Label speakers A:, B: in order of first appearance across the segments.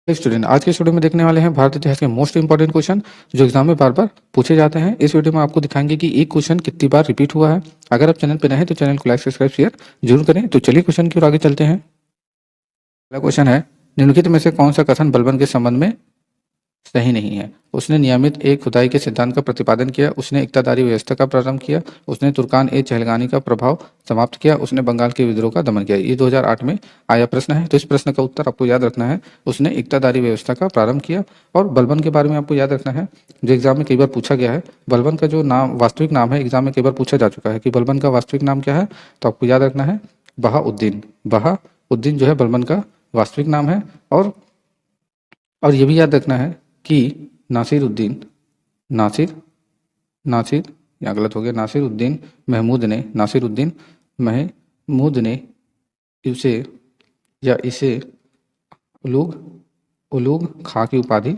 A: Student, आज के video में देखने वाले हैं भारत इतिहास के मोस्ट इंपॉर्टेंट क्वेश्चन जो एग्जाम में बार बार पूछे जाते हैं। इस वीडियो में आपको दिखाएंगे कि एक क्वेश्चन कितनी बार रिपीट हुआ है। अगर आप चैनल पर नए हैं तो चैनल को लाइक सब्सक्राइब शेयर जरूर करें। तो चलिए क्वेश्चन की ओर आगे चलते हैं। पहला क्वेश्चन है, निम्नलिखित में से कौन सा कथन बलबन के संबंध में सही नहीं है। उसने नियमित एक खुदाई के सिद्धांत का प्रतिपादन किया, उसने इक्तादारी व्यवस्था का प्रारंभ किया, उसने तुर्कान ए चहलगानी का प्रभाव समाप्त किया, उसने बंगाल के विद्रोह का दमन किया। ये 2008 में आया प्रश्न है। तो इस प्रश्न का उत्तर आपको याद रखना है, उसने इक्तादारी व्यवस्था का प्रारंभ किया। और बलबन के बारे में आपको याद रखना है, जो एग्जाम में कई बार पूछा गया है। बलबन का जो नाम वास्तविक नाम है, एग्जाम में कई बार पूछा जा चुका है कि बलबन का वास्तविक नाम क्या है। तो आपको याद रखना है बहाउद्दीन। बहाउद्दीन जो है बलबन का वास्तविक नाम है। और ये भी याद रखना है कि नासिरुद्दीन यहाँ गलत हो गया, नासिरुद्दीन महमूद ने इसे उलूग खां की उपाधि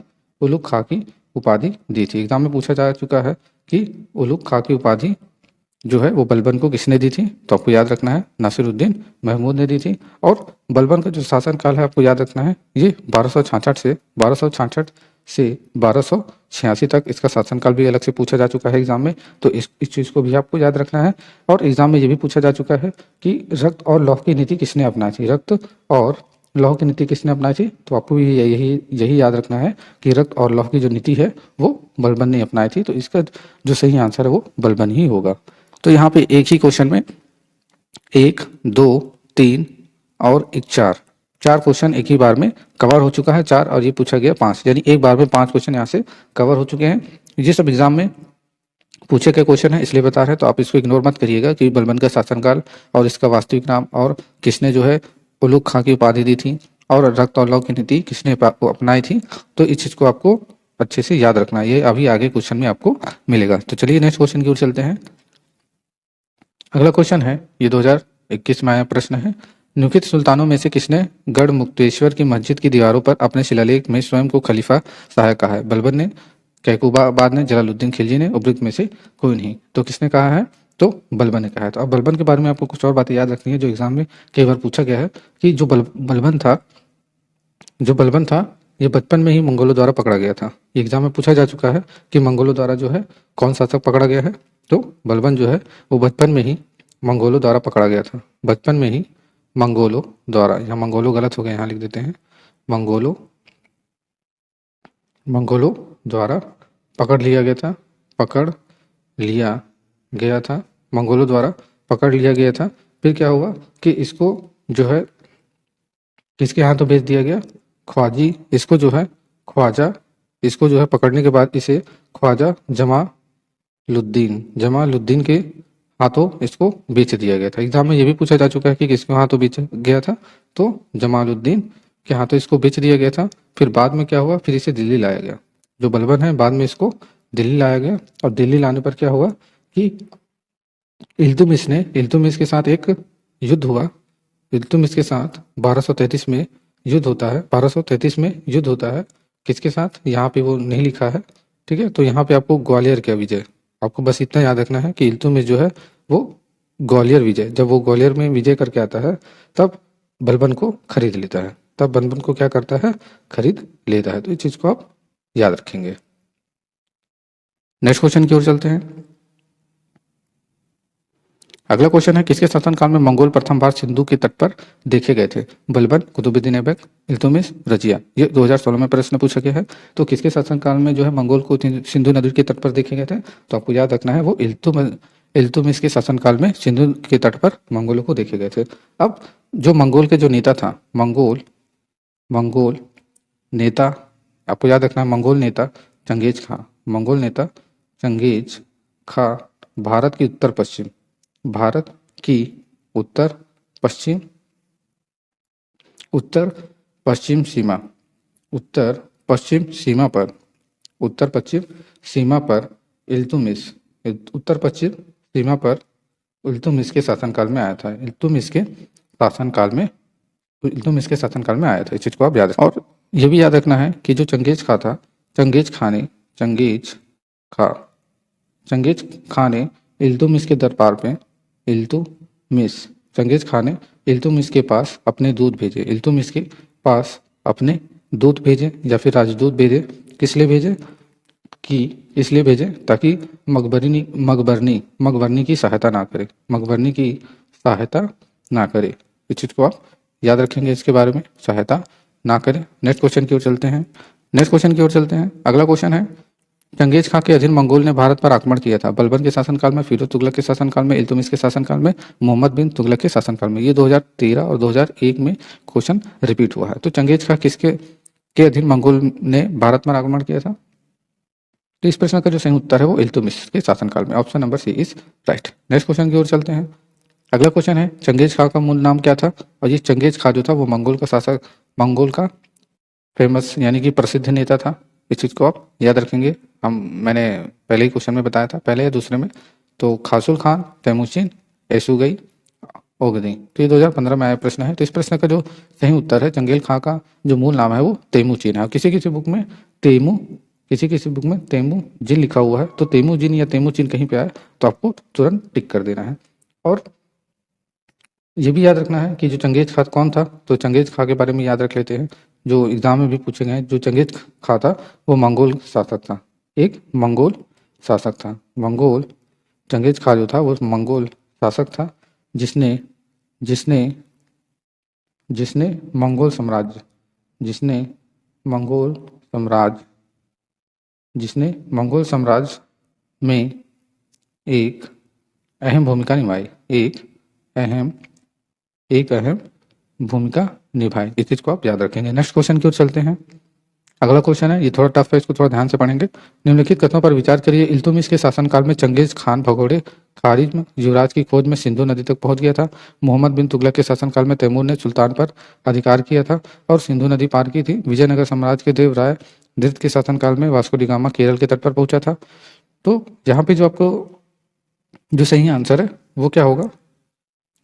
A: दी थी। एग्जाम में पूछा जा चुका है कि उलूग खां की उपाधि जो है वो बलबन को किसने दी थी। तो आपको याद रखना है नासिरुद्दीन महमूद ने दी थी। और बलबन का जो शासनकाल है आपको याद रखना है, ये 1266 से 1286 तक इसका शासनकाल भी अलग से पूछा जा चुका है एग्जाम में। तो इस चीज़ को भी आपको याद रखना है। और एग्जाम में ये भी पूछा जा चुका है कि रक्त और लौह की नीति किसने अपनाई थी। रक्त और लौह की नीति किसने अपनाई थी। तो आपको भी यही याद रखना है कि रक्त और लौह की जो नीति है वो बलबन ने अपनाई थी। तो इसका जो सही आंसर है वो बलबन ही होगा। तो यहाँ पे एक ही क्वेश्चन में 1, 2, 3 और 4 क्वेश्चन एक ही बार में कवर हो चुका है। 4 और ये पूछा गया 5, यानी एक बार में 5 क्वेश्चन यहाँ से कवर हो चुके हैं। ये सब एग्जाम में पूछे गए क्वेश्चन है इसलिए बता रहे हैं। तो आप इसको इग्नोर मत करिएगा कि बलबन का शासनकाल और इसका वास्तविक नाम और किसने जो है उलूग खां की उपाधि दी थी और रक्त और लौह की नीति किसने अपनाई थी। तो इस चीज़ को आपको अच्छे से याद रखना है, ये अभी आगे क्वेश्चन में आपको मिलेगा। तो चलिए नेक्स्ट क्वेश्चन की ओर चलते हैं। अगला क्वेश्चन है, ये 2021 में आया प्रश्न है, निम्नलिखित सुल्तानों में से किसने गढ़ मुक्तेश्वर की मस्जिद की दीवारों पर अपने शिलालेख में स्वयं को खलीफा सहायक कहा है। बलबन ने, कैकुबाबाद ने, जलालुद्दीन खिलजी ने, उपर्युक्त में से कोई नहीं। तो किसने कहा है। तो बलबन ने कहा है। तो अब बलबन के बारे में आपको कुछ और बातें याद रखनी है जो एग्जाम में कई बार पूछा गया है कि जो बलबन था ये बचपन में ही मंगोलों द्वारा पकड़ा गया था। एग्जाम में पूछा जा चुका है कि मंगोलों द्वारा जो है कौन शासक पकड़ा गया है। तो बलबन जो है वो बचपन में ही मंगोलों द्वारा पकड़ा गया था। बचपन में ही मंगोलों द्वारा, यहाँ मंगोलों गलत हो गया, यहाँ लिख देते हैं मंगोलों द्वारा पकड़ लिया गया था। मंगोलों द्वारा पकड़ लिया गया था। फिर क्या हुआ कि इसको जो है किसके हाथों भेज दिया गया। इसको जो है पकड़ने के बाद इसे ख्वाजा जमालुद्दीन के हाथों इसको बेच दिया गया था। एग्जाम में ये भी पूछा जा चुका है कि किसके हाथों बेचा गया था। तो जमालुद्दीन के हाथों इसको बेच दिया गया था। फिर बाद में क्या हुआ, फिर इसे दिल्ली लाया गया। जो बलबन है बाद में इसको दिल्ली लाया गया। और दिल्ली लाने पर क्या हुआ कि इल्तुतमिश के साथ एक युद्ध हुआ। इल्तुतमिश के साथ 1233 में युद्ध होता है। 1233 में युद्ध होता है किसके साथ, यहाँ पे वो नहीं लिखा है, ठीक है। तो यहाँ पे आपको ग्वालियर का विजय, आपको बस इतना याद रखना है कि इल्तुतमिश जो है वो ग्वालियर विजय, जब वो ग्वालियर में विजय करके आता है तब बलबन को खरीद लेता है। तब बलबन को क्या करता है, खरीद लेता है। तो इस चीज को आप याद रखेंगे। नेक्स्ट क्वेश्चन की ओर चलते हैं। अगला क्वेश्चन है, किसके शासनकाल में मंगोल प्रथम बार सिंधु के तट पर देखे गए थे। बलबन, कुतुबुद्दीन ऐबक, इल्तुतमिश, रजिया। ये 2016 में प्रश्न पूछा गया है। तो किसके शासनकाल में जो है मंगोल को सिंधु नदी के तट पर देखे गए थे। तो आपको याद रखना है वो इल्तुतमिश के शासनकाल में सिंधु के तट पर मंगोलों को देखे गए थे। अब जो मंगोल के जो नेता था, मंगोल नेता आपको याद रखना है, मंगोल नेता चंगेज खां भारत की उत्तर पश्चिम सीमा पर इल्तुतमिश के शासनकाल में आया था। इल्तुतमिश के शासनकाल में आया था। इस चीज को आप याद रखें। और ये भी याद रखना है कि जो चंगेज खां ने इल्तुतमिश के दरबार पे चंगेज खां ने इल्तुतमिश के पास अपने दूत भेजे। इल्तुतमिश के पास अपने दूत भेजे या फिर राजदूत भेजे, किस लिए भेजे कि इसलिए भेजे ताकि मकबरनी की सहायता ना करे, मकबरनी की सहायता ना करे। इस चीज़ को आप याद रखेंगे, इसके बारे में सहायता ना करें। नेक्स्ट क्वेश्चन की ओर चलते हैं। अगला क्वेश्चन है, चंगेज खां के अधीन मंगोल ने भारत पर आक्रमण किया था। बलबन के शासनकाल में, फिरोज तुगलक के शासनकाल में, इल्तुतमिश के शासनकाल में, मोहम्मद बिन तुगलक के शासनकाल में। ये 2013 और 2001 में क्वेश्चन रिपीट हुआ है। तो चंगेज खां किसके के अधीन मंगोल ने भारत पर आक्रमण किया था? तो इस प्रश्न का जो सही उत्तर है वो इल्तुतमिश के शासनकाल में। Option number C is right. Next question की ओर चलते हैं। अगला क्वेश्चन है, चंगेज खां का मूल नाम क्या था? और ये चंगेज खां जो था वो मंगोल का फेमस यानी कि प्रसिद्ध नेता था। इस चीज़ को आप याद रखेंगे। मैंने पहले ही क्वेश्चन में बताया था, पहले या दूसरे में। तो खासुल खान, तैमूचिन, एसुगई, ओगदेई। तो ये 2015 में आया प्रश्न है। तो इस प्रश्न का जो सही उत्तर है, चंगेज खां का जो मूल नाम है वो तेमुचिन है। और किसी किसी बुक में तेमुजिन लिखा हुआ है। तो तेमुजिन या तेमुचिन कहीं पे आए तो आपको तुरंत टिक कर देना है। और ये भी याद रखना है कि जो चंगेज खां कौन था। तो चंगेज खां के बारे में याद रख लेते हैं, जो एग्जाम में भी पूछे गए हैं। जो चंगेज खां था वो मंगोल शासक था, एक मंगोल शासक था। चंगेज खां जो था वो मंगोल शासक था, जिसने जिसने जिसने मंगोल साम्राज्य में एक अहम भूमिका निभाई, एक अहम भूमिका निभाई। इस चीज को आप याद रखेंगे। नेक्स्ट क्वेश्चन की ओर चलते हैं। अगला क्वेश्चन है, ये थोड़ा टफ है, इसको थोड़ा ध्यान से पढ़ेंगे। निम्नलिखित कथनों पर विचार करिए। इल्तुतमिश के शासनकाल में चंगेज खान भगोड़े खारिज युवराज की खोज में सिंधु नदी तक पहुंच गया था। मोहम्मद बिन तुगलक के शासनकाल में तैमूर ने सुल्तान पर अधिकार किया था और सिंधु नदी पार की थी। विजयनगर साम्राज्य के देवराय धृत के शासनकाल में वास्को डी गामा केरल के तट पर पहुंचा था। तो यहाँ पे जो आपको जो सही आंसर है वो क्या होगा?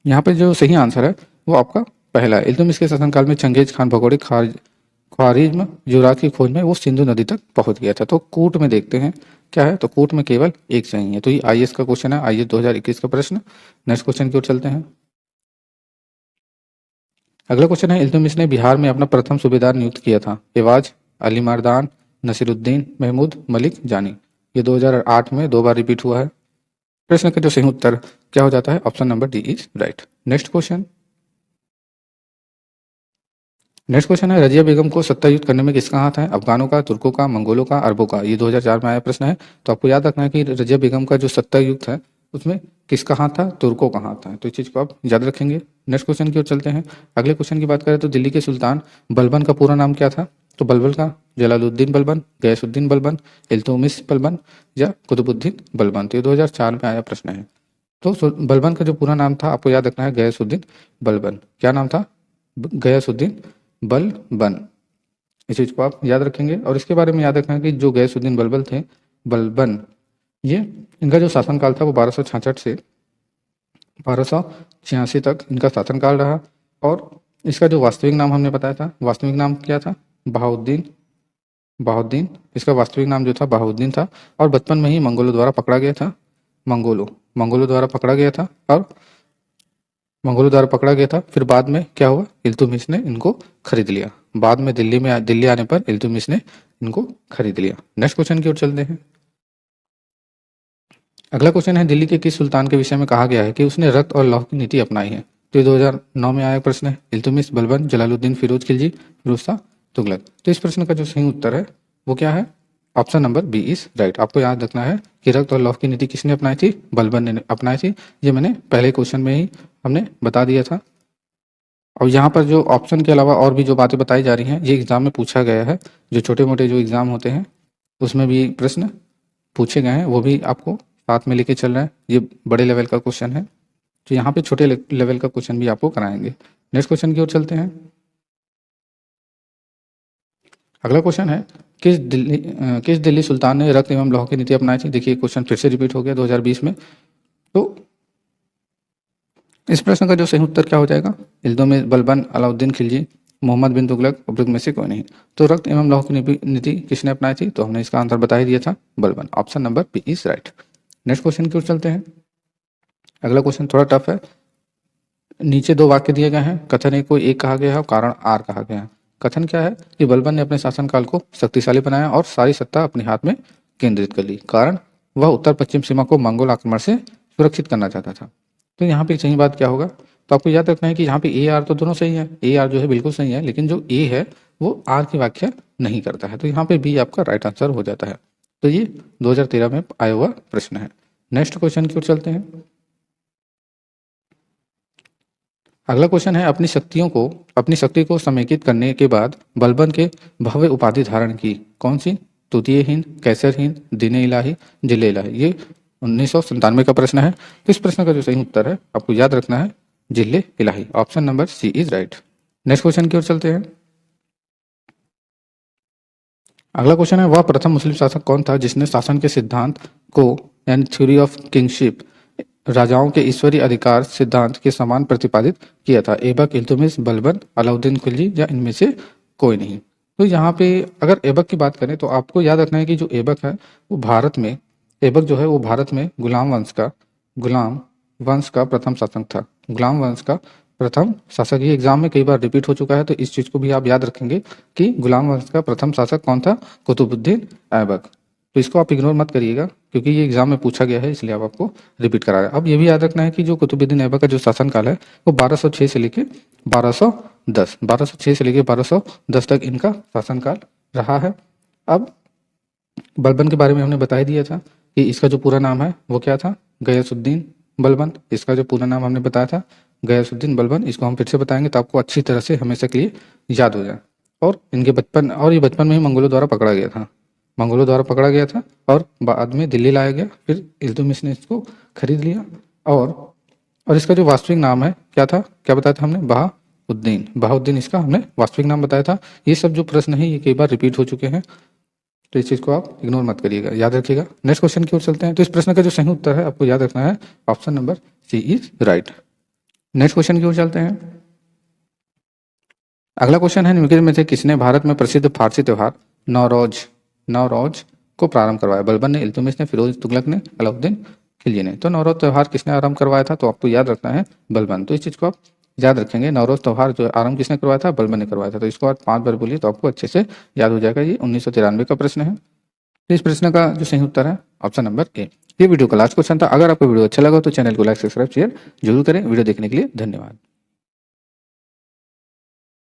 A: यहाँ पे जो सही आंसर है वो आपका पहला है। इल्तुतमिश के शासनकाल में चंगेज खान भगोड़े ख्वारिज्म युवराज की खोज में वो सिंधु नदी तक पहुंच गया था। तो कूट में देखते हैं क्या है। तो कूट में केवल एक सही है। तो ये आईएएस का क्वेश्चन है, आईएएस 2021 का प्रश्न। नेक्स्ट क्वेश्चन की ओर चलते हैं। अगला क्वेश्चन है, इल्तुतमिश ने बिहार में अपना प्रथम सूबेदार नियुक्त किया था। एवाज, अली मर्दान, नसीरुद्दीन, महमूद, मलिक जानी। ये 2008 में 2 बार रिपीट हुआ है। प्रश्न का जो सही उत्तर क्या हो जाता है? Option number D is right. Next question है, रजिया बेगम को सत्ता युद्ध करने में किसका हाथ है? अफगानों का, तुर्कों का, मंगोलों का, अरबों का। ये 2004 में आया प्रश्न है। तो आपको याद रखना है कि रजिया बेगम का जो सत्ता युद्ध है उसमें किसका हाथ था? तुर्कों का हाथ था। तो इस चीज को आप याद रखेंगे। नेक्स्ट क्वेश्चन की ओर चलते हैं। अगले क्वेश्चन की बात करें तो दिल्ली के सुल्तान बलबन का पूरा नाम क्या था? तो बलबन का जलालुद्दीन बलबन, गयासुद्दीन बलबन, इल्तुतमिश बलबन या कुतुबुद्दीन बलबन। तो ये 2004 में आया प्रश्न है। तो बलबन का जो पूरा नाम था आपको याद रखना है, गयासुद्दीन बलबन। क्या नाम था? गयासुद्दीन बलबन। इस चीज को आप याद रखेंगे। और इसके बारे में याद रखना है कि जो गयासुद्दीन बलबन, ये इनका जो शासनकाल था वो 1266 से 1286 तक इनका शासनकाल रहा। और इसका जो वास्तविक नाम हमने बताया था, वास्तविक नाम क्या था? बहाउद्दीन। इसका वास्तविक नाम जो था बहाउद्दीन था। और बचपन में ही मंगोलों द्वारा पकड़ा गया था। मंगोलों द्वारा पकड़ा गया था फिर बाद में क्या हुआ? इल्तुतमिश ने इनको खरीद लिया। बाद में दिल्ली आने पर इल्तुतमिश ने इनको खरीद लिया। नेक्स्ट क्वेश्चन की ओर चलते हैं। अगला क्वेश्चन है, दिल्ली के किस सुल्तान के विषय में कहा गया है कि उसने रक्त और लौह की नीति अपनाई है? तो ये 2009 में आया प्रश्न है। इल्तुतमिश, बलबन, जलालुद्दीन, फिरोज खिलजी, फिरोज शाह तुगलक। तो इस प्रश्न का जो सही उत्तर है वो क्या है? Option number B is right. आपको याद रखना है कि रक्त और लौह की नीति किसने अपनाई थी? बलबन ने अपनाई थी। ये मैंने पहले क्वेश्चन में ही हमने बता दिया था। और यहाँ पर जो ऑप्शन के अलावा और भी जो बातें बताई जा रही हैं ये एग्जाम में पूछा गया है। जो छोटे मोटे जो एग्जाम होते हैं उसमें भी प्रश्न पूछे गए हैं, वो भी आपको साथ में लेके चल रहे हैं। ये बड़े लेवल का क्वेश्चन है, तो यहाँ पे छोटे लेवल का क्वेश्चन भी आपको कराएंगे। नेक्स्ट क्वेश्चन की ओर चलते हैं। अगला क्वेश्चन है, किस दिल्ली सुल्तान ने रक्त एवं लौह की नीति अपनाई थी? देखिए क्वेश्चन फिर से रिपीट हो गया 2020 में। तो इस प्रश्न का जो सही उत्तर क्या हो जाएगा? इल्तुतमिश, बलबन, अलाउद्दीन खिलजी, मोहम्मद बिन तुगलक, उपरोक्त में से कोई नहीं। तो रक्त एवं लौह की नीति किसने अपनाई थी? तो हमने इसका आंसर बता ही दिया था, Balban. Option number B is right. Next question की ओर चलते हैं। अगला क्वेश्चन थोड़ा टफ है। नीचे 2 वाक्य दिए गए हैं, कथन ए को एक कहा गया है और कारण आर कहा गया है। कथन क्या है कि बलबन ने अपने शासनकाल को शक्तिशाली बनाया और सारी सत्ता अपने हाथ में केंद्रित कर ली। कारण वह उत्तर पश्चिम सीमा को मंगोल आक्रमण से सुरक्षित करना चाहता था। तो यहाँ पे सही बात क्या होगा, तो आपको याद रखना है कि यहाँ पे ए आर तो दोनों सही है, ए आर जो है बिल्कुल सही है, लेकिन जो ए है वो आर की व्याख्या नहीं करता है, तो यहाँ पे बी आपका राइट आंसर हो जाता है। तो ये 2013 में आया हुआ प्रश्न है। नेक्स्ट क्वेश्चन की ओर चलते हैं। अगला क्वेश्चन है, अपनी शक्ति को समेकित करने के बाद बलबन के भव्य उपाधि धारण की। कौन सी? तुतीय हिंद, कैसर हिंद, दीन इलाही, जिले इलाही। ये 1997 का प्रश्न है। तो इस प्रश्न का जो सही उत्तर है आपको याद रखना है जिले इलाही। Option number C is right. Next question की ओर चलते हैं। अगला क्वेश्चन है, वह प्रथम मुस्लिम शासक कौन था जिसने शासन के सिद्धांत को यानी थ्योरी ऑफ किंगशिप राजाओं के ईश्वरीय अधिकार सिद्धांत के समान प्रतिपादित किया था? ऐबक, इल्तुतमिश, बलबन, अलाउद्दीन खिलजी या इनमें से कोई नहीं। तो यहाँ पे अगर ऐबक की बात करें तो आपको याद रखना है कि जो ऐबक है वो भारत में, ऐबक जो है वो भारत में गुलाम वंश का प्रथम शासक था। गुलाम वंश का प्रथम शासक। ये एग्जाम में कई बार रिपीट हो चुका है, तो इस चीज को भी आप याद रखेंगे कि गुलाम वंश का प्रथम शासक कौन था? कुतुबुद्दीन ऐबक। तो इसको आप इग्नोर मत करिएगा क्योंकि ये एग्जाम में पूछा गया है, इसलिए आप आपको रिपीट करा रहा है। अब ये भी याद रखना है कि जो कुतुबुद्दीन ऐबक का जो शासनकाल है वो 1206 से लेके 1210 तक इनका शासनकाल रहा है। अब बलबन के बारे में हमने बता ही दिया था कि इसका जो पूरा नाम है वो क्या था? गयासुद्दीन बलबन। इसका जो पूरा नाम हमने बताया था गयासुद्दीन बलबन। इसको हम फिर से बताएंगे तो आपको अच्छी तरह से हमेशा के लिए याद हो जाए। और इनके ये बचपन में ही मंगोलों द्वारा पकड़ा गया था और बाद में दिल्ली लाया गया। फिर इल्तुतमिश ने इसको खरीद लिया और इसका जो वास्तविक नाम है क्या था, क्या बताया था हमने? बहाउद्दीन इसका हमने वास्तविक नाम बताया था। ये सब जो प्रश्न है ये कई बार रिपीट हो चुके हैं, तो इस चीज को आप इग्नोर मत करिएगा, याद रखिएगा। नेक्स्ट क्वेश्चन की ओर चलते हैं। तो इस प्रश्न का जो सही उत्तर है आपको याद रखना है option number C is right. Next question की ओर चलते हैं। अगला क्वेश्चन है, निम्नलिखित में से किसने भारत में प्रसिद्ध फारसी त्योहार नौरोज को प्रारंभ करवाया? बलबन ने, इल्तुतमिश ने, फिरोज तुगलक ने, अलाउद्दीन खिलजी ने। तो नौरोज त्योहार किसने आरंभ करवाया था? तो आपको याद रखना है बलबन। तो इस चीज को आप याद रखेंगे, नौरोज त्योहार जो आरंभ किसने करवाया था? बलबन ने करवाया था। तो इसको आप 5 बार बोलिए तो आपको अच्छे से याद हो जाएगा। ये 1993 का प्रश्न है। तो इस प्रश्न का जो सही उत्तर है ऑप्शन नंबर ए। ये वीडियो का लास्ट क्वेश्चन था। अगर आपको वीडियो अच्छा लगा तो चैनल को लाइक, सब्सक्राइब, शेयर जरूर करें। वीडियो देखने के लिए धन्यवाद।